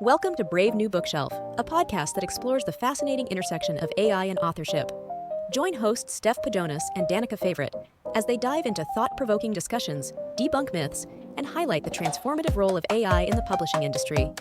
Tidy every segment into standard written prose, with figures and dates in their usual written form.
Welcome to Brave New Bookshelf, a podcast that explores the fascinating intersection of AI and authorship. Join hosts Steph Pajonas and Danica Favorite as they dive into thought-provoking discussions, debunk myths, and highlight the transformative role of AI in the publishing industry.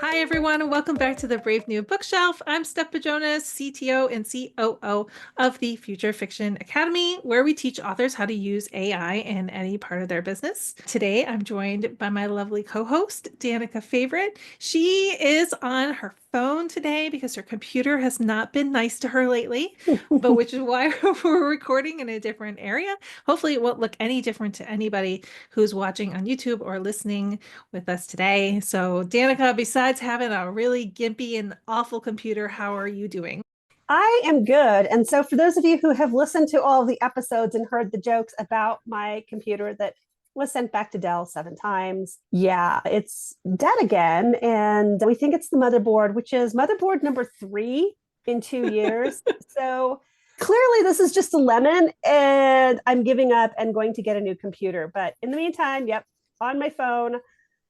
Hi, everyone, and welcome back to the Brave New Bookshelf. I'm Steph Pajonas, CTO and COO of the Future Fiction Academy, where we teach authors how to use AI in any part of their business. Today, I'm joined by my lovely co-host, Danica Favorite. She is on her phone today because her computer has not been nice to her lately, but which is why we're recording in a different area. Hopefully, it won't look any different to anybody who's watching on YouTube or listening with us today. So, Danica, besides having a really gimpy and awful computer, how are you doing? I am good. And so for those of you who have listened to all of the episodes and heard the jokes about my computer that was sent back to Dell 7 times, yeah, it's dead again. And we think it's the motherboard, which is motherboard number 3 in 2 years. So clearly this is just a lemon and I'm giving up and going to get a new computer. But in the meantime, yep, on my phone,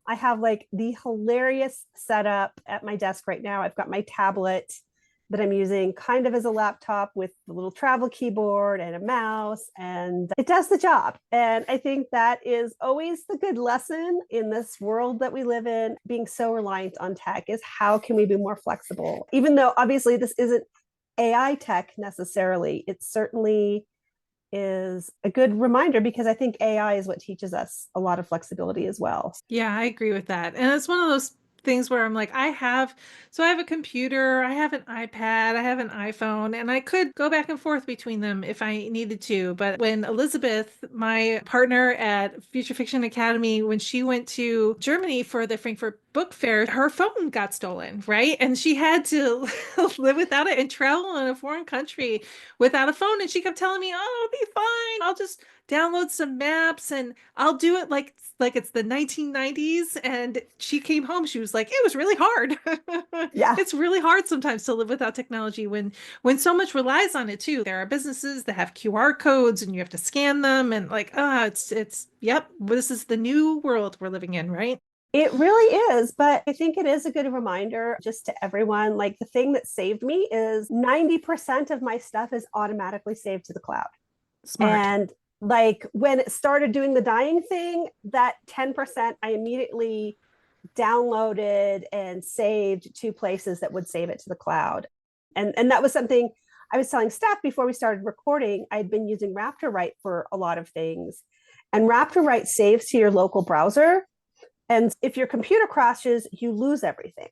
I have like the hilarious setup at my desk right now. I've got my tablet that I'm using kind of as a laptop with the little travel keyboard and a mouse, and it does the job. And I think that is always the good lesson in this world that we live in, being so reliant on tech, is how can we be more flexible? Even though obviously this isn't AI tech necessarily, it certainly is a good reminder because I think AI is what teaches us a lot of flexibility as well. Yeah, I agree with that. And it's one of those things where I'm like, I have a computer, I have an iPad, I have an iPhone, and I could go back and forth between them if I needed to. But when Elizabeth, my partner at Future Fiction Academy, when she went to Germany for the Frankfurt Book Fair, her phone got stolen, right? And she had to live without it and travel in a foreign country without a phone. And she kept telling me, oh, it'll be fine. I'll just download some maps and I'll do it like it's the 1990s. And she came home, she was like, it was really hard. Yeah. It's really hard sometimes to live without technology when so much relies on it too. There are businesses that have QR codes and you have to scan them and like, it's yep, this is the new world we're living in, right? It really is, but I think it is a good reminder just to everyone. Like the thing that saved me is 90% of my stuff is automatically saved to the cloud. Smart. And like when it started doing the dying thing, that 10% I immediately downloaded and saved to places that would save it to the cloud. And that was something I was telling Steph before we started recording. I'd been using RaptorWrite for a lot of things. And RaptorWrite saves to your local browser. And if your computer crashes, you lose everything.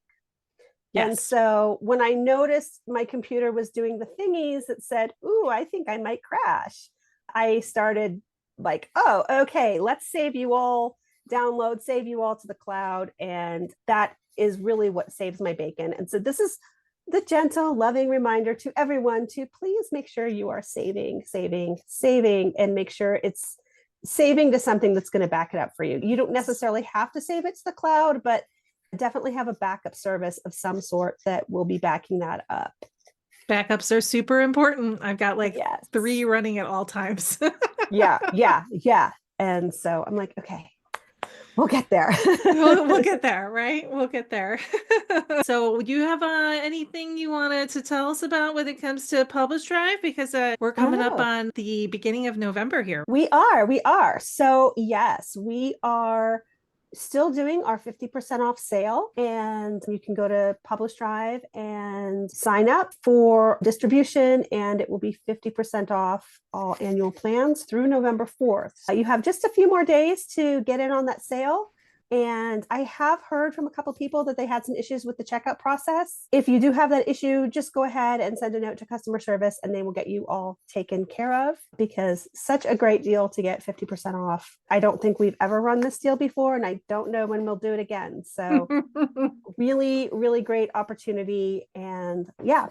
Yes. And so when I noticed my computer was doing the thingies that said, ooh, I think I might crash, I started like, oh, okay, let's save you all, save you all to the cloud. And that is really what saves my bacon. And so this is the gentle, loving reminder to everyone to please make sure you are saving, and make sure it's saving to something that's going to back it up for you. You don't necessarily have to save it to the cloud, but definitely have a backup service of some sort that will be backing that up. Backups are super important. I've got like 3 running at all times. Yeah. And so I'm like, okay, we'll get there. we'll get there, right? We'll get there. So do you have anything you wanted to tell us about when it comes to PublishDrive? Because we're coming up on the beginning of November here. We are. So yes, we are still doing our 50% off sale, and you can go to PublishDrive and sign up for distribution, and it will be 50% off all annual plans through November 4th. You have just a few more days to get in on that sale. And I have heard from a couple of people that they had some issues with the checkout process. If you do have that issue, just go ahead and send a note to customer service and they will get you all taken care of, because such a great deal to get 50% off. I don't think we've ever run this deal before, and I don't know when we'll do it again. So really, really great opportunity. And yeah,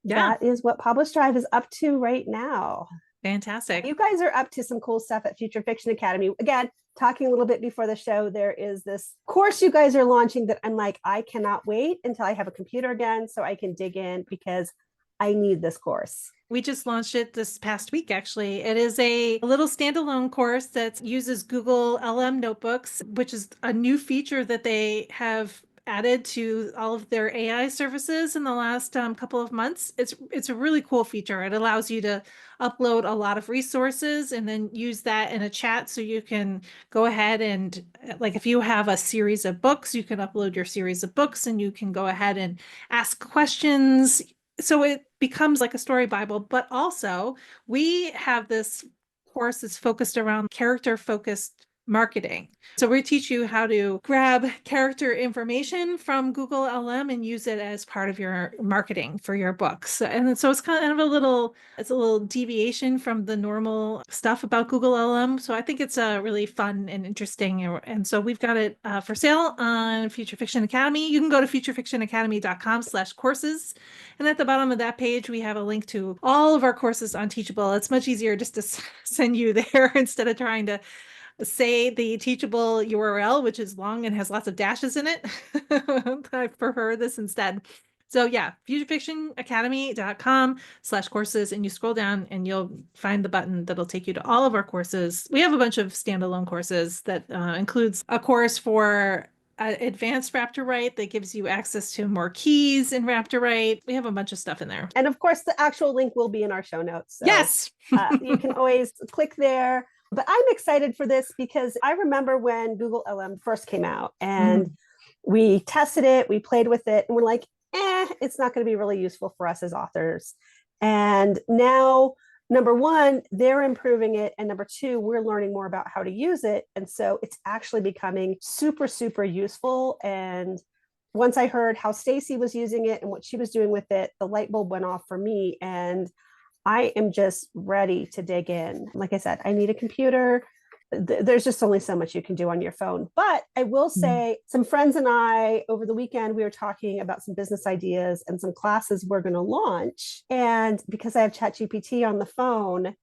that is what PublishDrive is up to right now. Fantastic. You guys are up to some cool stuff at Future Fiction Academy. Again, talking a little bit before the show, there is this course you guys are launching that I'm like, I cannot wait until I have a computer again so I can dig in, because I need this course. We just launched it this past week, actually. It is a little standalone course that uses Google LM notebooks, which is a new feature that they have added to all of their AI services in the last couple of months. It's a really cool feature. It allows you to upload a lot of resources and then use that in a chat, so you can go ahead and, like, if you have a series of books, you can upload your series of books and you can go ahead and ask questions. So it becomes like a story Bible, but also we have this course that's focused around character-focused marketing. So we teach you how to grab character information from Google LM and use it as part of your marketing for your books. And so it's kind of it's a little deviation from the normal stuff about Google LM. So I think it's really fun and interesting. And so we've got it for sale on Future Fiction Academy. You can go to futurefictionacademy.com/courses. And at the bottom of that page, we have a link to all of our courses on Teachable. It's much easier just to send you there instead of trying to say the Teachable URL, which is long and has lots of dashes in it. I prefer this instead. So yeah, futurefictionacademy.com/courses, and you scroll down and you'll find the button that'll take you to all of our courses. We have a bunch of standalone courses that includes a course for advanced RaptorWrite that gives you access to more keys in RaptorWrite. We have a bunch of stuff in there. And of course, the actual link will be in our show notes. So, yes. You can always click there. But I'm excited for this because I remember when Google LM first came out and we tested it, we played with it, and we're like, it's not going to be really useful for us as authors. And now, number one, they're improving it. And number two, we're learning more about how to use it. And so it's actually becoming super, super useful. And once I heard how Stacy was using it and what she was doing with it, the light bulb went off for me. And I am just ready to dig in. Like I said, I need a computer. There's just only so much you can do on your phone. But I will say, some friends and I, over the weekend, we were talking about some business ideas and some classes we're going to launch. And because I have ChatGPT on the phone,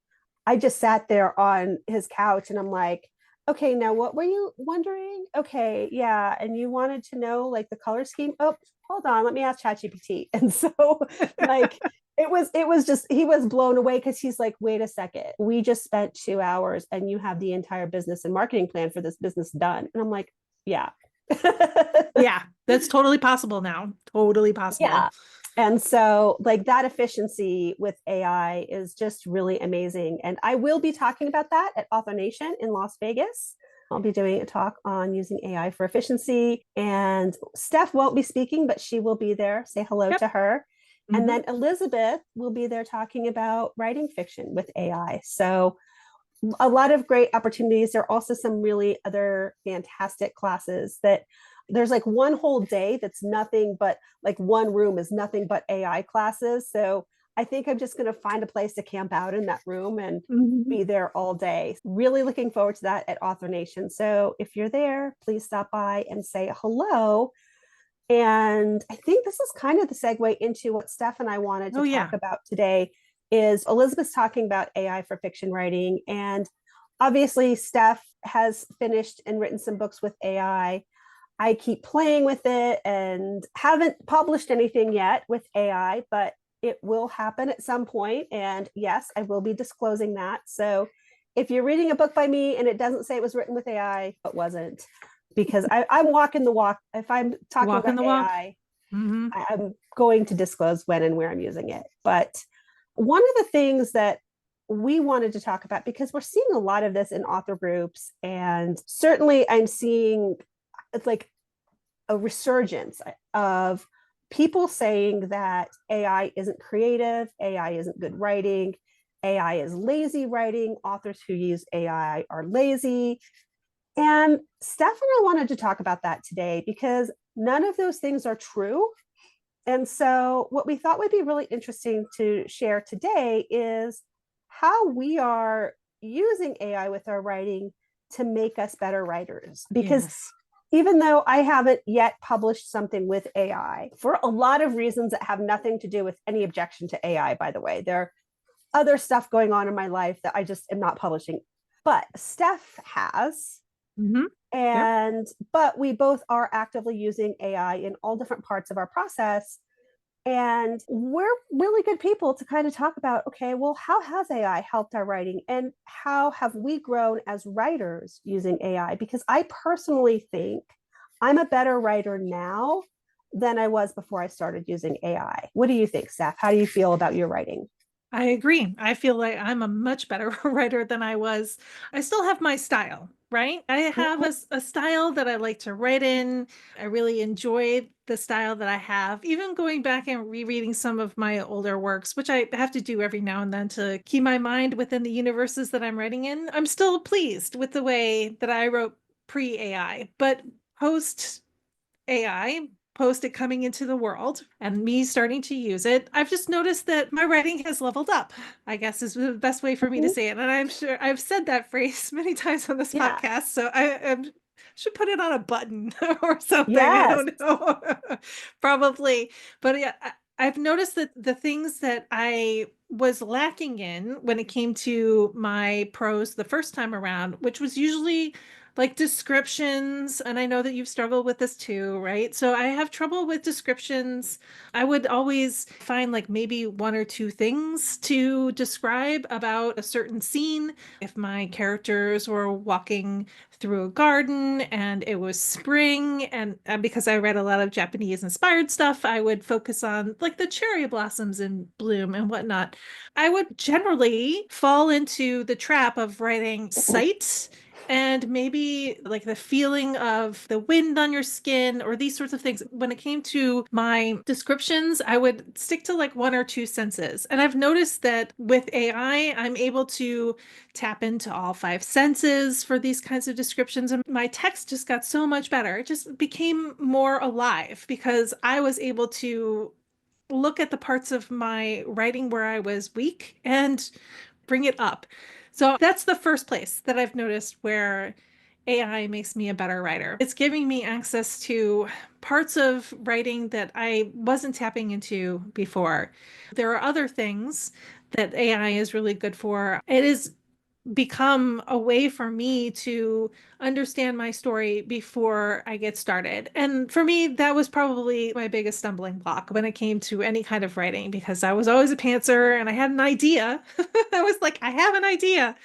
I just sat there on his couch and I'm like, okay, now what were you wondering? Okay, yeah. And you wanted to know like the color scheme? Oh, hold on, let me ask ChatGPT. And so like, it was just, he was blown away because he's like, wait a second, we just spent 2 hours and you have the entire business and marketing plan for this business done. And I'm like, yeah. Yeah, that's totally possible now. Totally possible. Yeah. And so like that efficiency with AI is just really amazing. And I will be talking about that at AuthorNation in Las Vegas. I'll be doing a talk on using AI for efficiency. And Steph won't be speaking, but she will be there. Say hello to her. And then Elizabeth will be there talking about writing fiction with AI. So a lot of great opportunities. There are also some really other fantastic classes that there's like one whole day that's nothing but like one room is nothing but AI classes. So I think I'm just going to find a place to camp out in that room and be there all day. Really looking forward to that at AuthorNation. So if you're there, please stop by and say hello. And I think this is kind of the segue into what Steph and I wanted to talk about today is Elizabeth's talking about AI for fiction writing. And obviously Steph has finished and written some books with AI. I keep playing with it and haven't published anything yet with AI, but it will happen at some point. And yes, I will be disclosing that. So if you're reading a book by me and it doesn't say it was written with AI, it wasn't. Because I'm walking the walk. If I'm talking about AI, I'm going to disclose when and where I'm using it. But one of the things that we wanted to talk about, because we're seeing a lot of this in author groups, and certainly I'm seeing it's like a resurgence of people saying that AI isn't creative, AI isn't good writing, AI is lazy writing, authors who use AI are lazy. And Steph and I wanted to talk about that today because none of those things are true. And so what we thought would be really interesting to share today is how we are using AI with our writing to make us better writers. Because even though I haven't yet published something with AI, for a lot of reasons that have nothing to do with any objection to AI, by the way, there are other stuff going on in my life that I just am not publishing. But Steph has. But we both are actively using AI in all different parts of our process. And we're really good people to kind of talk about, okay, well, how has AI helped our writing and how have we grown as writers using AI? Because I personally think I'm a better writer now than I was before I started using AI. What do you think, Steph? How do you feel about your writing? I agree. I feel like I'm a much better writer than I was. I still have my style, right? I have Mhm. a style that I like to write in. I really enjoy the style that I have. Even going back and rereading some of my older works, which I have to do every now and then to keep my mind within the universes that I'm writing in, I'm still pleased with the way that I wrote pre-AI. But post AI, post it coming into the world and me starting to use it, I've just noticed that my writing has leveled up, I guess is the best way for me to Mhm. say it. And I'm sure I've said that phrase many times on this Yeah. podcast. So I should put it on a button or something. I Yes. don't know. Probably. But yeah, I've noticed that the things that I was lacking in when it came to my prose the first time around, which was usually like descriptions, and I know that you've struggled with this too, right? So I have trouble with descriptions. I would always find like maybe one or two things to describe about a certain scene. If my characters were walking through a garden and it was spring, and because I read a lot of Japanese inspired stuff, I would focus on like the cherry blossoms in bloom and whatnot. I would generally fall into the trap of writing sights and maybe like the feeling of the wind on your skin or these sorts of things. When it came to my descriptions, I would stick to like one or two senses. And I've noticed that with AI, I'm able to tap into all five senses for these kinds of descriptions. And my text just got so much better. It just became more alive because I was able to look at the parts of my writing where I was weak and bring it up. So that's the first place that I've noticed where AI makes me a better writer. It's giving me access to parts of writing that I wasn't tapping into before. There are other things that AI is really good for. It is become a way for me to understand my story before I get started. And for me, that was probably my biggest stumbling block when it came to any kind of writing because I was always a pantser and I had an idea. I was like, I have an idea.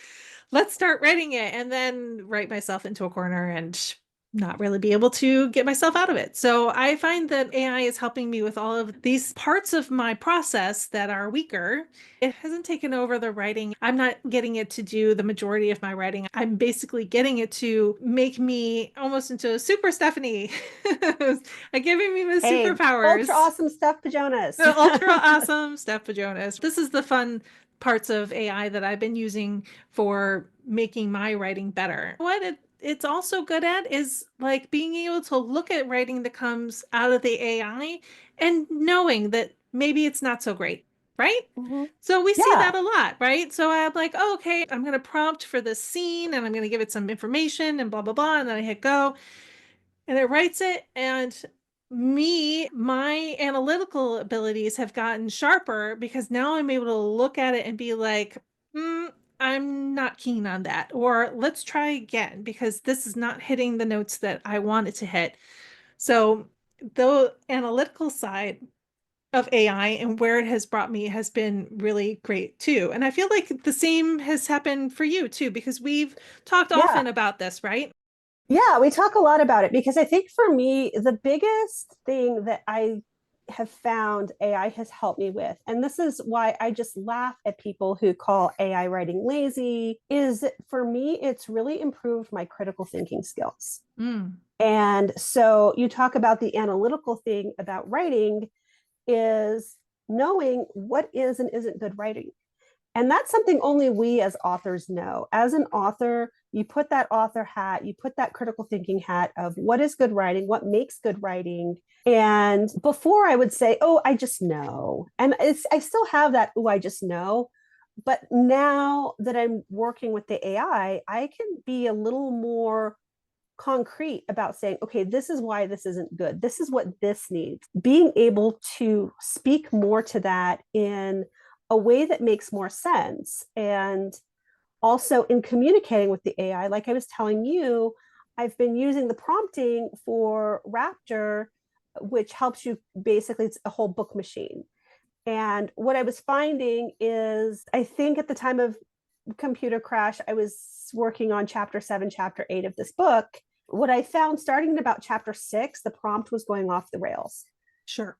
Let's start writing it and then write myself into a corner and not really be able to get myself out of it. So I find that AI is helping me with all of these parts of my process that are weaker. It hasn't taken over the writing. I'm not getting it to do the majority of my writing. I'm basically getting it to make me almost into a super Stephanie. Giving me the Hey, ultra superpowers. awesome Steph Pajonas. Ultra awesome Steph Pajonas. This is the fun parts of AI that I've been using for making my writing better. What it's also good at is like being able to look at writing that comes out of the AI and knowing that maybe it's not so great, right? Mhm. So we see Yeah. that a lot, right? So I'm like, oh, okay, I'm going to prompt for this scene and I'm going to give it some information and blah, blah, blah. And then I hit go and it writes it. And my analytical abilities have gotten sharper because now I'm able to look at it and be like, I'm not keen on that. Or let's try again because this is not hitting the notes that I want it to hit. So the analytical side of AI and where it has brought me has been really great too. And I feel like the same has happened for you too, because we've talked Yeah. often about this, right? Yeah, we talk a lot about it because I think for me, the biggest thing that I have found AI has helped me with, and this is why I just laugh at people who call AI writing lazy, is for me, it's really improved my critical thinking skills. Mm. And so you talk about the analytical thing about writing is knowing what is and isn't good writing. And that's something only we as authors know. As an author, you put that author hat, you put that critical thinking hat of what is good writing, what makes good writing. And before I would say, oh, I just know. And I still have that, oh, I just know. But now that I'm working with the AI, I can be a little more concrete about saying, okay, this is why this isn't good. This is what this needs. Being able to speak more to that in a way that makes more sense. And also in communicating with the AI, like I was telling you, I've been using the prompting for Rapture which helps you basically, it's a whole book machine. And what I was finding is, I think at the time of computer crash, I was working on chapter 7, chapter 8 of this book. What I found starting at about chapter 6, the prompt was going off the rails. Sure.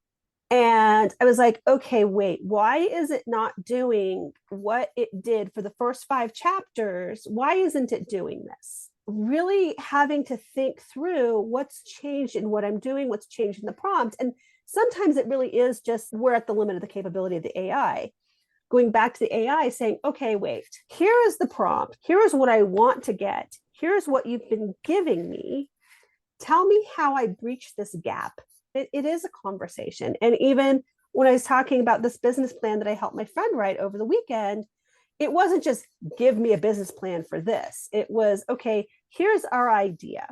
And I was like, okay, wait, why is it not doing what it did for the first 5 chapters? Why isn't it doing this? Really having to think through what's changed in what I'm doing, what's changed in the prompt. And sometimes it really is just we're at the limit of the capability of the AI. Going back to the AI saying, okay, wait, here is the prompt. Here is what I want to get. Here's what you've been giving me. Tell me how I breach this gap. It is a conversation. And even when I was talking about this business plan that I helped my friend write over the weekend, it wasn't just give me a business plan for this. It was, okay, here's our idea.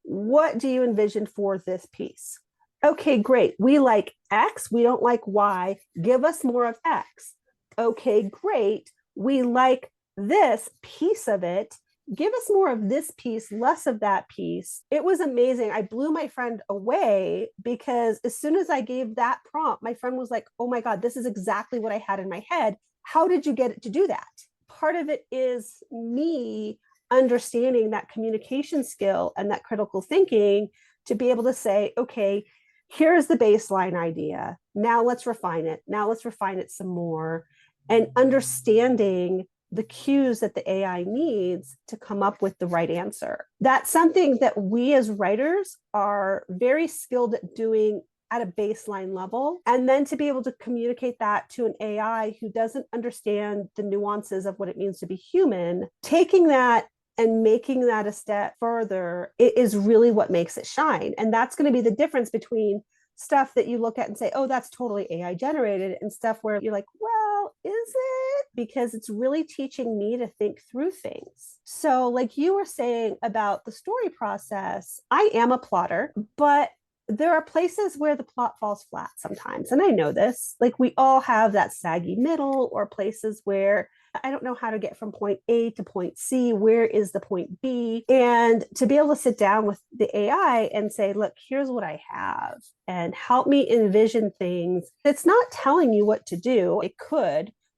What do you envision for this piece? Okay, great. We like X. We don't like Y. Give us more of X. Okay, great. We like this piece of it. Give us more of this piece, less of that piece. It was amazing. I blew my friend away because as soon as I gave that prompt, my friend was like, oh my God, this is exactly what I had in my head. How did you get it to do that? Part of it is me understanding that communication skill and that critical thinking to be able to say, okay, here's the baseline idea. Now let's refine it. Now let's refine it some more. And understanding the cues that the AI needs to come up with the right answer. That's something that we as writers are very skilled at doing at a baseline level. And then to be able to communicate that to an AI who doesn't understand the nuances of what it means to be human, taking that and making that a step further, it is really what makes it shine. And that's going to be the difference between stuff that you look at and say, oh, that's totally AI generated, and stuff where you're like, well, is it? Because it's really teaching me to think through things. So like you were saying about the story process, I am a plotter, but there are places where the plot falls flat sometimes. And I know this, like we all have that saggy middle, or places where I don't know how to get from point A to point C. Where is the point B? And to be able to sit down with the AI and say, look, here's what I have, and help me envision things. It's not telling you what to do.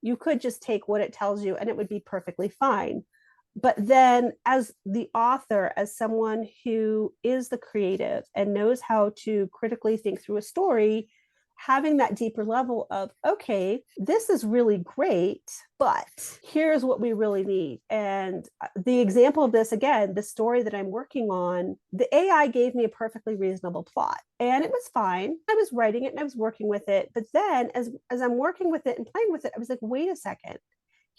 You could just take what it tells you and it would be perfectly fine. But then as the author, as someone who is the creative and knows how to critically think through a story, having that deeper level of, okay, this is really great, but here's what we really need. And the example of this, again, the story that I'm working on, the AI gave me a perfectly reasonable plot and it was fine. I was writing it and I was working with it. But then as I'm working with it and playing with it, I was like, wait a second.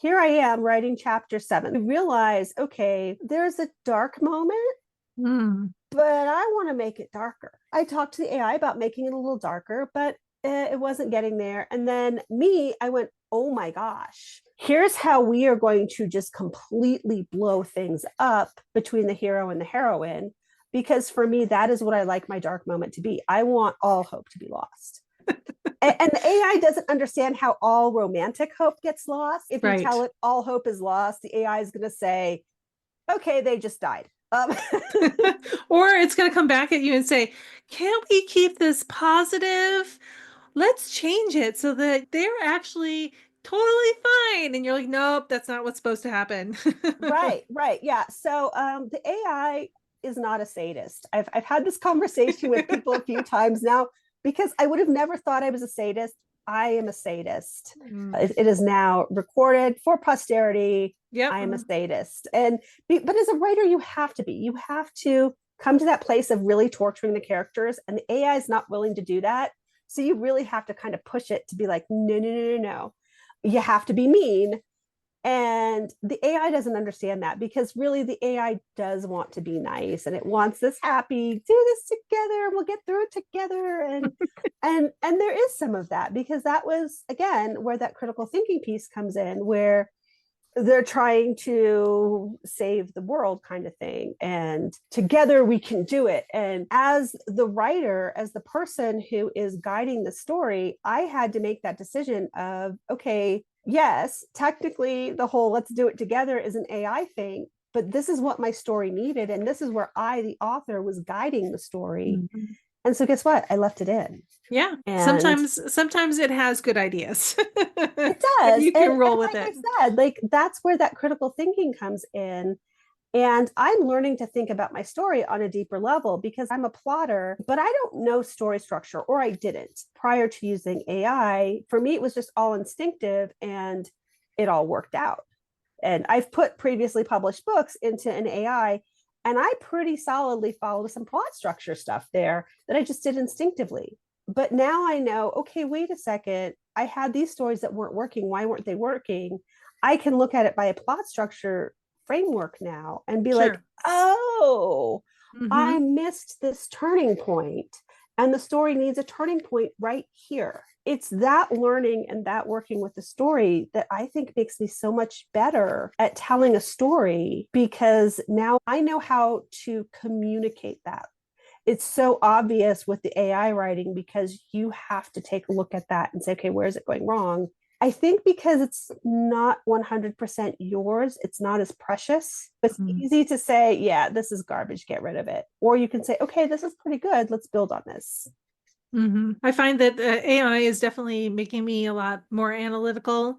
Here I am writing chapter 7. I realize, okay, there's a dark moment, but I want to make it darker. I talked to the AI about making it a little darker, but it wasn't getting there. And then I went, oh my gosh, here's how we are going to just completely blow things up between the hero and the heroine. Because for me, that is what I like my dark moment to be. I want all hope to be lost. And the AI doesn't understand how all romantic hope gets lost. If you tell it all hope is lost, the AI is going to say, okay, they just died. Or it's going to come back at you and say, can't we keep this positive? Let's change it so that they're actually totally fine. And you're like, nope, that's not what's supposed to happen. Right. Yeah. So the AI is not a sadist. I've had this conversation with people a few times now, because I would have never thought I was a sadist. I am a sadist. It is now recorded for posterity. Yep. I am a sadist. But as a writer, you have to be. You have to come to that place of really torturing the characters, and the AI is not willing to do that. So you really have to kind of push it to be like, no. You have to be mean. And the AI doesn't understand that, because really the AI does want to be nice, and it wants this happy, do this together, we'll get through it together. And there is some of that, because that was, again, where that critical thinking piece comes in, where they're trying to save the world kind of thing. And together we can do it. And as the writer, as the person who is guiding the story, I had to make that decision of, okay, yes, technically the whole let's do it together is an AI thing, but this is what my story needed. And this is where I, the author, was guiding the story. And so guess what? I left it in. Yeah. And Sometimes it has good ideas. it And does. you And can roll with like it. I said, like that's where that critical thinking comes in. And I'm learning to think about my story on a deeper level because I'm a plotter, but I don't know story structure, or I didn't prior to using AI. For me, it was just all instinctive and it all worked out. And I've put previously published books into an AI, and I pretty solidly followed some plot structure stuff there that I just did instinctively. But now I know, okay, wait a second. I had these stories that weren't working. Why weren't they working? I can look at it by a plot structure framework now and be like, Sure. oh, Hmm. I missed this turning point, and the story needs a turning point right here. It's that learning and that working with the story that I think makes me so much better at telling a story, because now I know how to communicate that. It's so obvious with the AI writing because you have to take a look at that and say, okay, where is it going wrong? I think because it's not 100% yours, it's not as precious. It's easy to say, yeah, this is garbage, get rid of it. Or you can say, okay, this is pretty good, let's build on this. I find that AI is definitely making me a lot more analytical.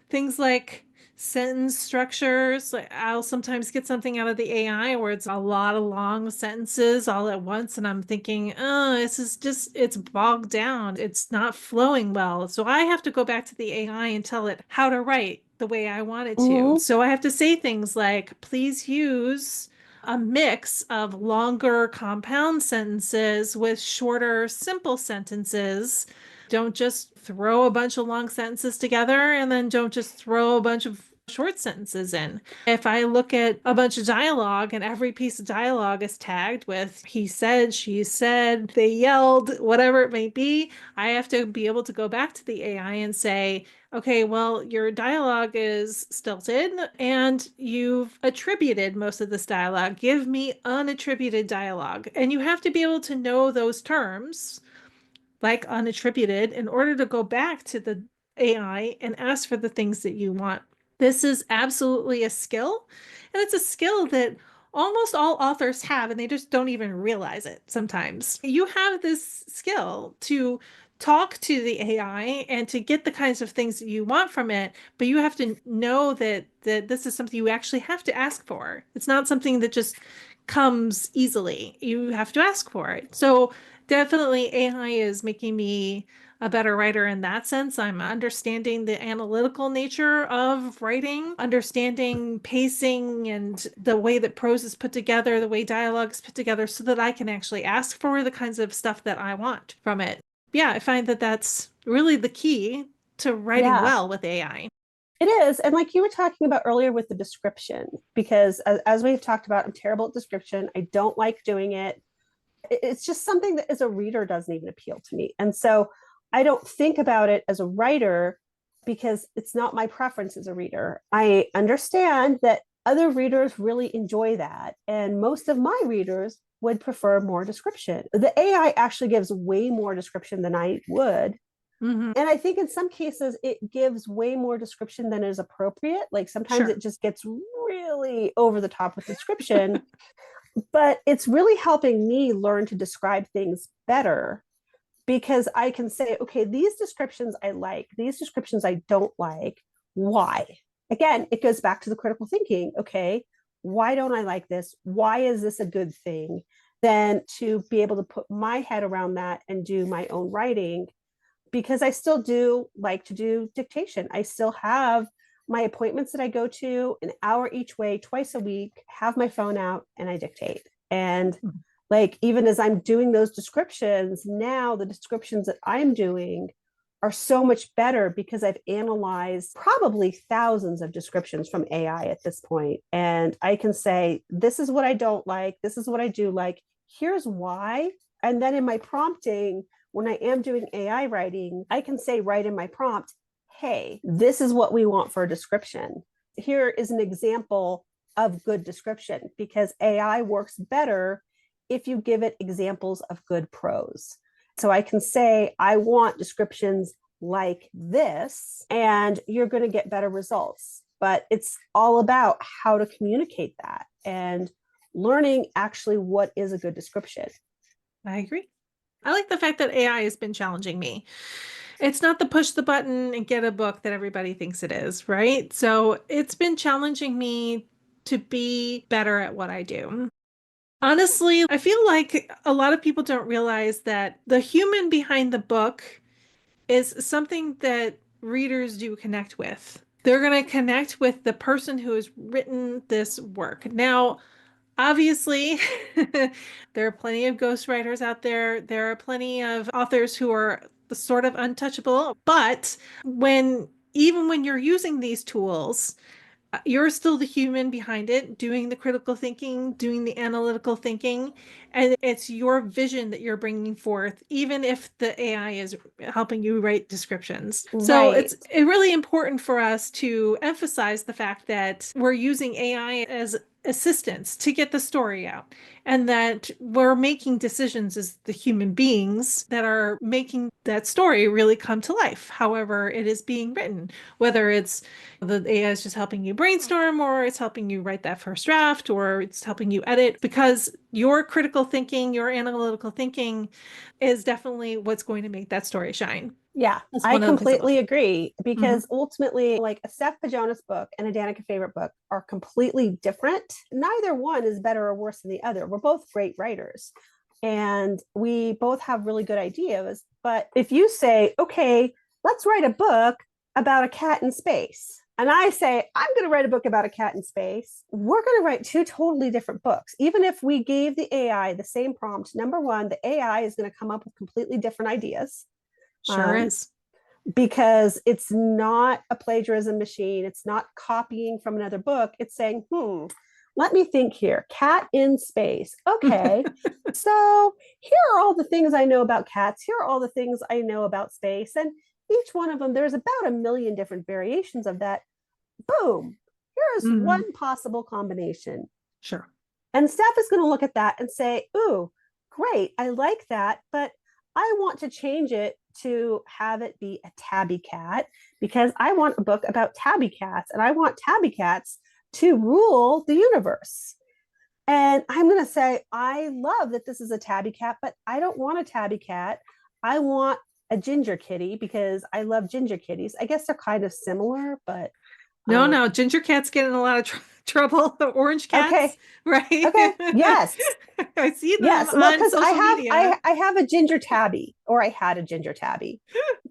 Things like sentence structures, like I'll sometimes get something out of the AI where it's a lot of long sentences all at once, and I'm thinking, oh, this is just, it's bogged down. It's not flowing well. So I have to go back to the AI and tell it how to write the way I want it to. Mm-hmm. So I have to say things like, please use a mix of longer compound sentences with shorter simple sentences. Don't just throw a bunch of long sentences together, and then don't just throw a bunch of short sentences in. If I look at a bunch of dialogue and every piece of dialogue is tagged with he said, she said, they yelled, whatever it may be, I have to be able to go back to the AI and say, okay, well, your dialogue is stilted and you've attributed most of this dialogue. Give me unattributed dialogue. And you have to be able to know those terms, like unattributed, in order to go back to the AI and ask for the things that you want. This is absolutely a skill, and it's a skill that almost all authors have, and they just don't even realize it sometimes. You have this skill to talk to the AI and to get the kinds of things that you want from it, but you have to know that this is something you actually have to ask for. It's not something that just comes easily. You have to ask for it. So definitely AI is making me a better writer in that sense. I'm understanding the analytical nature of writing, understanding pacing and the way that prose is put together, the way dialogue is put together, so that I can actually ask for the kinds of stuff that I want from it. Yeah, I find that that's really the key to writing Yeah, well with AI. it is. And like you were talking about earlier with the description, because as we've talked about, I'm terrible at description. I don't like doing it. It's just something that as a reader doesn't even appeal to me. And so I don't think about it as a writer because it's not my preference as a reader. I understand that other readers really enjoy that. And most of my readers would prefer more description. The AI actually gives way more description than I would. Mm-hmm. And I think in some cases it gives way more description than is appropriate. Like sometimes Sure. it just gets really over the top with description, but it's really helping me learn to describe things better because I can say, okay, these descriptions I like, these descriptions I don't like. Why? Again, it goes back to the critical thinking. Okay, why don't I like this? Why is this a good thing? Then to be able to put my head around that and do my own writing, because I still do like to do dictation. I still have my appointments that I go to an hour each way, twice a week, have my phone out and I dictate. And like, even as I'm doing those descriptions, now the descriptions that I'm doing are so much better because I've analyzed probably thousands of descriptions from AI at this point. And I can say, this is what I don't like. This is what I do like. Here's why. And then in my prompting, when I am doing AI writing, I can say right in my prompt, hey, this is what we want for a description. Here is an example of good description, because AI works better if you give it examples of good prose. So I can say, I want descriptions like this, and you're going to get better results. But it's all about how to communicate that and learning actually what is a good description. I agree. I like the fact that AI has been challenging me. It's not the push the button and get a book that everybody thinks it is, right? So it's been challenging me to be better at what I do. Honestly, I feel like a lot of people don't realize that the human behind the book is something that readers do connect with. They're going to connect with the person who has written this work. Now, obviously, there are plenty of ghostwriters out there. There are plenty of authors who are sort of untouchable. But even when you're using these tools, you're still the human behind it, doing the critical thinking, doing the analytical thinking, and it's your vision that you're bringing forth, even if the AI is helping you write descriptions. So Right. it's really important for us to emphasize the fact that we're using AI as assistance to get the story out, and that we're making decisions as the human beings that are making that story really come to life, however it is being written, whether it's the AI is just helping you brainstorm, or it's helping you write that first draft, or it's helping you edit, because your critical thinking, your analytical thinking is definitely what's going to make that story shine. Yeah, That's I one of the things I completely love. agree Hmm. because ultimately, like a Steph Pajonas book and a Danica favorite book are completely different. Neither one is better or worse than the other. We're both great writers and we both have really good ideas. But if you say, okay, let's write a book about a cat in space, and I say, I'm going to write a book about a cat in space, we're going to write two totally different books. Even if we gave the AI the same prompt, number one, the AI is going to come up with completely different ideas. Sure Um, is. because it's not a plagiarism machine. It's not copying from another book. It's saying, let me think here. Cat in space. Okay. So here are all the things I know about cats. Here are all the things I know about space. And each one of them, there's about a million different variations of that. Boom. Here's Mhm. one possible combination. Sure. And Steph is going to look at that and say, ooh, great. I like that. But I want to change it to have it be a tabby cat because I want a book about tabby cats and I want tabby cats to rule the universe. And I'm going to say, I love that this is a tabby cat, but I don't want a tabby cat. I want a ginger kitty because I love ginger kitties. I guess they're kind of similar, but No, um, no, ginger cats get in a lot of trouble. The orange cats, okay. right? Okay. Yes. I see them Yes, well, on because I social have media. I have a ginger tabby, or I had a ginger tabby.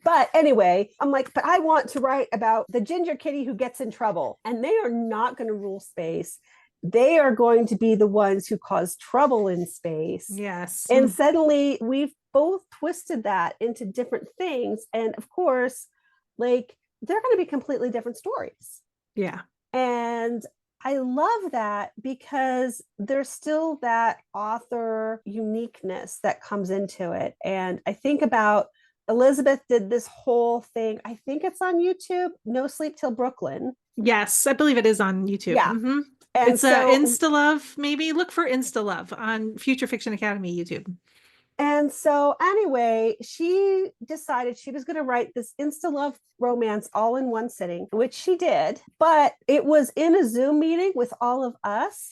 But anyway, I'm like, but I want to write about the ginger kitty who gets in trouble, and they are not going to rule space. They are going to be the ones who cause trouble in space. Yes. And suddenly we've both twisted that into different things. And of course, like they're going to be completely different stories. Yeah. And I love that because there's still that author uniqueness that comes into it. And I think about Elizabeth did this whole thing. I think it's on YouTube, No Sleep Till Brooklyn. Yes, I believe it is on YouTube. Yeah. Hmm. And It's so Insta Love, maybe. Look for Insta Love on Future Fiction Academy YouTube. anyway, she decided she was going to write this insta love romance all in one sitting, which she did, but it was in a Zoom meeting with all of us.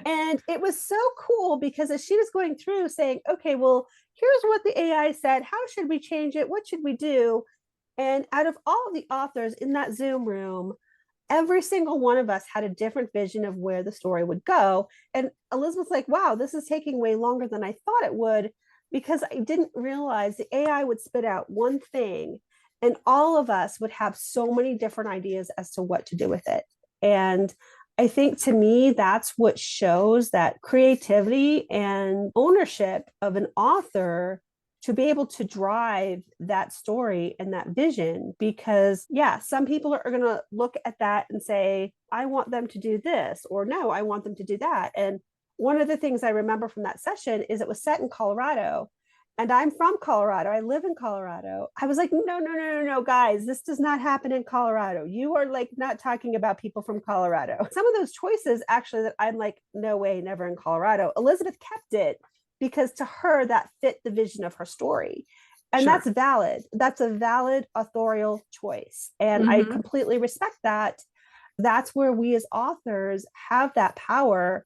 And it was so cool because as she was going through saying, okay, well, here's what the AI said. How should we change it? What should we do? And out of all of the authors in that Zoom room, every single one of us had a different vision of where the story would go. And Elizabeth's like, wow, this is taking way longer than I thought it would because I didn't realize the AI would spit out one thing and all of us would have so many different ideas as to what to do with it. And I think to me, that's what shows that creativity and ownership of an author to be able to drive that story and that vision. Because, yeah, some people are going to look at that and say, I want them to do this, or no, I want them to do that. And one of the things I remember from that session is it was set in Colorado. And I'm from Colorado. I live in Colorado. I was like, no, no, no, no, no, guys, this does not happen in Colorado. You are like not talking about people from Colorado. Some of those choices, actually, that I'm like, no way, never in Colorado. Elizabeth kept it because to her, that fit the vision of her story. And Sure. that's valid. That's a valid authorial choice. And I Hmm. completely respect that. That's where we as authors have that power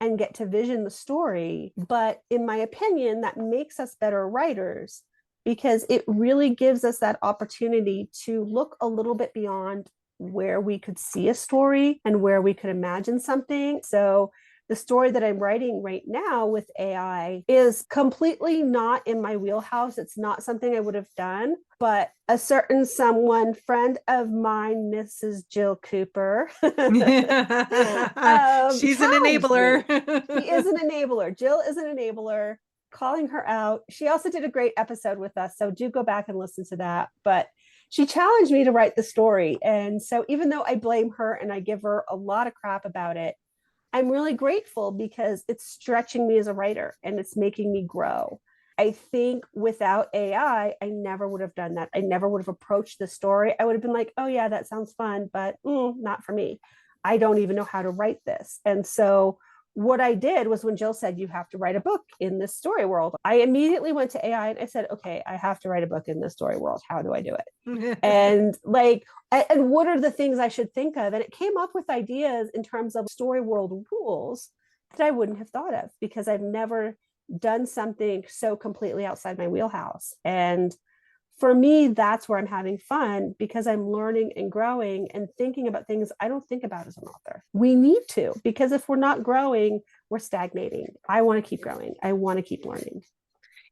and get to vision the story. But in my opinion, that makes us better writers because it really gives us that opportunity to look a little bit beyond where we could see a story and where we could imagine something. So the story that I'm writing right now with AI is completely not in my wheelhouse. It's not something I would have done, but a certain someone, friend of mine, Mrs. Jill Cooper, She's an enabler. She is an enabler. Jill is an enabler, calling her out. She also did a great episode with us, so do go back and listen to that. But she challenged me to write the story. And so even though I blame her and I give her a lot of crap about it, I'm really grateful because it's stretching me as a writer and it's making me grow. I think without AI, I never would have done that. I never would have approached the story. I would have been like, oh, yeah, that sounds fun, but not for me. I don't even know how to write this. And so what I did was when Jill said, you have to write a book in this story world, I immediately went to AI and I said, okay, I have to write a book in this story world. How do I do it? And what are the things I should think of? And it came up with ideas in terms of story world rules that I wouldn't have thought of because I've never done something so completely outside my wheelhouse. And for me, that's where I'm having fun because I'm learning and growing and thinking about things I don't think about as an author. We need to, because if we're not growing, we're stagnating. I want to keep growing. I want to keep learning.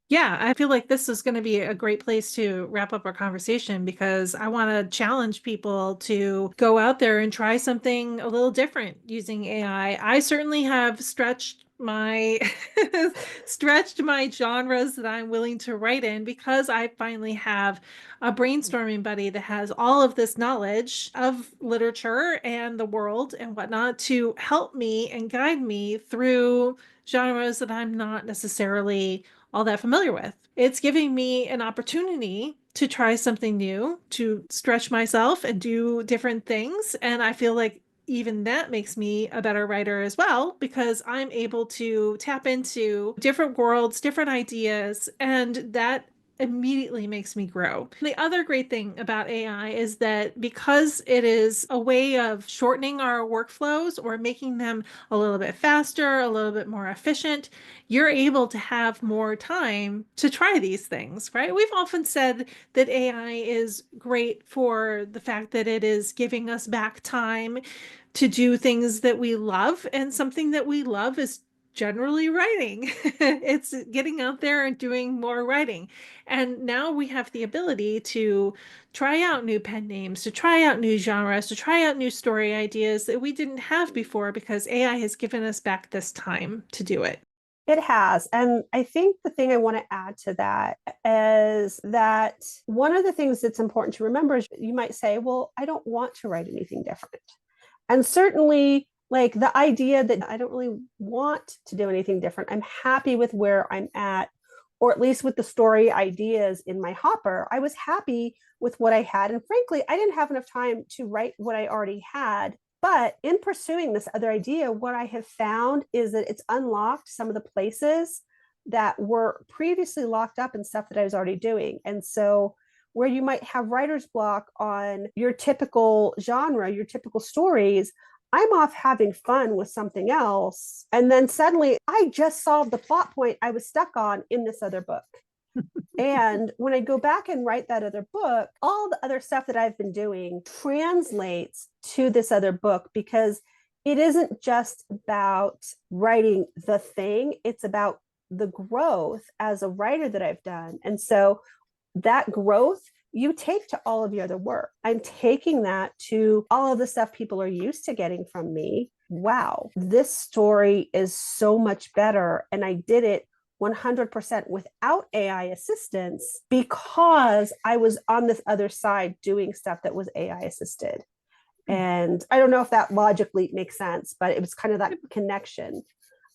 Yeah, I feel like this is going to be a great place to wrap up our conversation because I want to challenge people to go out there and try something a little different using AI. I certainly have stretched my genres that I'm willing to write in because I finally have a brainstorming buddy that has all of this knowledge of literature and the world and whatnot to help me and guide me through genres that I'm not necessarily all that familiar with. It's giving me an opportunity to try something new, to stretch myself and do different things. And I feel like even that makes me a better writer as well, because I'm able to tap into different worlds, different ideas, and that immediately makes me grow. The other great thing about AI is that because it is a way of shortening our workflows or making them a little bit faster, a little bit more efficient, you're able to have more time to try these things, right? We've often said that AI is great for the fact that it is giving us back time to do things that we love, and something that we love is generally writing. It's getting out there and doing more writing. And now we have the ability to try out new pen names, to try out new genres, to try out new story ideas that we didn't have before because AI has given us back this time to do it. It has. And I think the thing I want to add to that is that one of the things that's important to remember is you might say, well, I don't want to write anything different. And certainly, like the idea that I don't really want to do anything different, I'm happy with where I'm at, or at least with the story ideas in my hopper. I was happy with what I had. And frankly, I didn't have enough time to write what I already had. But in pursuing this other idea, what I have found is that it's unlocked some of the places that were previously locked up in stuff that I was already doing. And so where you might have writer's block on your typical genre, your typical stories, I'm off having fun with something else. And then suddenly I just solved the plot point I was stuck on in this other book. And when I go back and write that other book, all the other stuff that I've been doing translates to this other book because it isn't just about writing the thing, it's about the growth as a writer that I've done. And so that growth you take to all of your other work. I'm taking that to all of the stuff people are used to getting from me. Wow, this story is so much better. And I did it 100% without AI assistance because I was on this other side doing stuff that was AI assisted. And I don't know if that logically makes sense, but it was kind of that connection.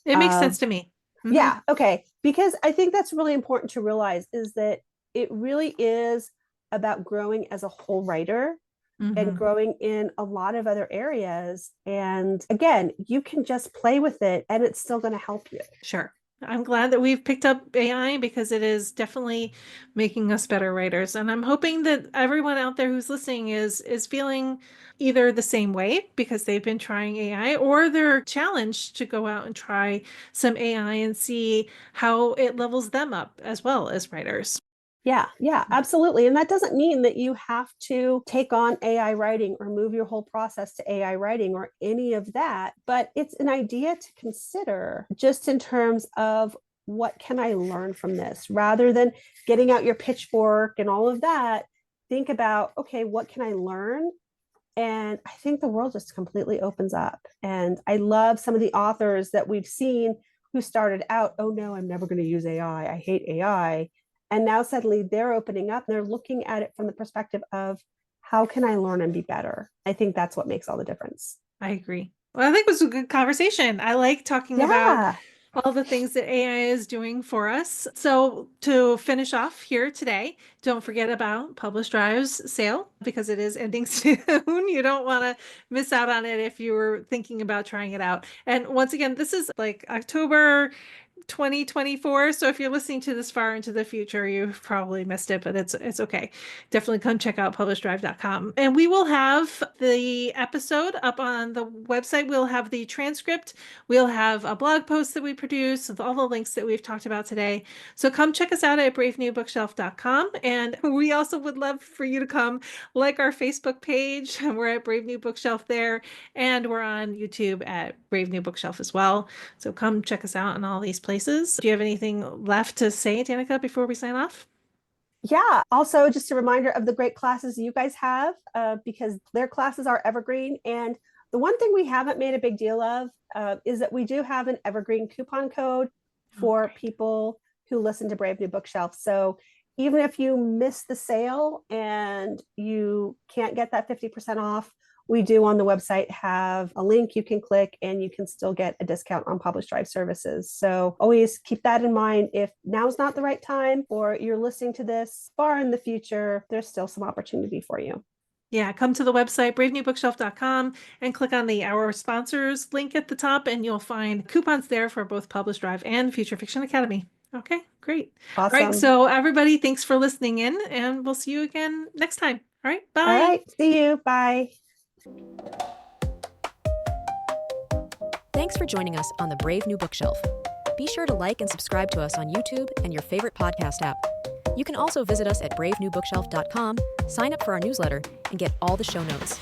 It makes sense to me. Mm-hmm. Yeah. Okay. Because I think that's really important to realize is that it really is about growing as a whole writer and growing in a lot of other areas. And again, you can just play with it and it's still going to help you. Sure. I'm glad that we've picked up AI because it is definitely making us better writers. And I'm hoping that everyone out there who's listening is feeling either the same way because they've been trying AI, or they're challenged to go out and try some AI and see how it levels them up as well as writers. Yeah, absolutely. And that doesn't mean that you have to take on AI writing or move your whole process to AI writing or any of that. But it's an idea to consider just in terms of what can I learn from this rather than getting out your pitchfork and all of that. Think about, okay, what can I learn? And I think the world just completely opens up. And I love some of the authors that we've seen who started out, oh no, I'm never going to use AI. I hate AI. And now suddenly they're opening up. They're looking at it from the perspective of how can I learn and be better? I think that's what makes all the difference. I agree. Well, I think it was a good conversation. I like talking about Yeah. all the things that AI is doing for us. So to finish off here today, don't forget about PublishDrive's sale because it is ending soon. You don't want to miss out on it if you were thinking about trying it out. And once again, this is like October 2024. So if you're listening to this far into the future, you've probably missed it, but it's okay. Definitely come check out PublishDrive.com. And we will have the episode up on the website. We'll have the transcript. We'll have a blog post that we produce with all the links that we've talked about today. So come check us out at bravenewbookshelf.com. And we also would love for you to come like our Facebook page. We're at Brave New Bookshelf there, and we're on YouTube at Brave New Bookshelf as well. So come check us out on all these places. Do you have anything left to say, Danica, before we sign off? Yeah. Also, just a reminder of the great classes you guys have because their classes are evergreen. And the one thing we haven't made a big deal of is that we do have an evergreen coupon code for people who listen to Brave New Bookshelf. So even if you miss the sale and you can't get that 50% off, we do on the website have a link you can click and you can still get a discount on PublishDrive services. So always keep that in mind. If now's not the right time or you're listening to this far in the future, there's still some opportunity for you. Yeah, come to the website, bravenewbookshelf.com, and click on the Our Sponsors link at the top, and you'll find coupons there for both PublishDrive and Future Fiction Academy. Okay, great. All right, Awesome. so everybody, thanks for listening in, and we'll see you again next time. All right, bye. All right. See you. Bye. Thanks for joining us on the Brave New Bookshelf. Be sure to like and subscribe to us on YouTube and your favorite podcast app. You can also visit us at bravenewbookshelf.com, sign up for our newsletter, and get all the show notes.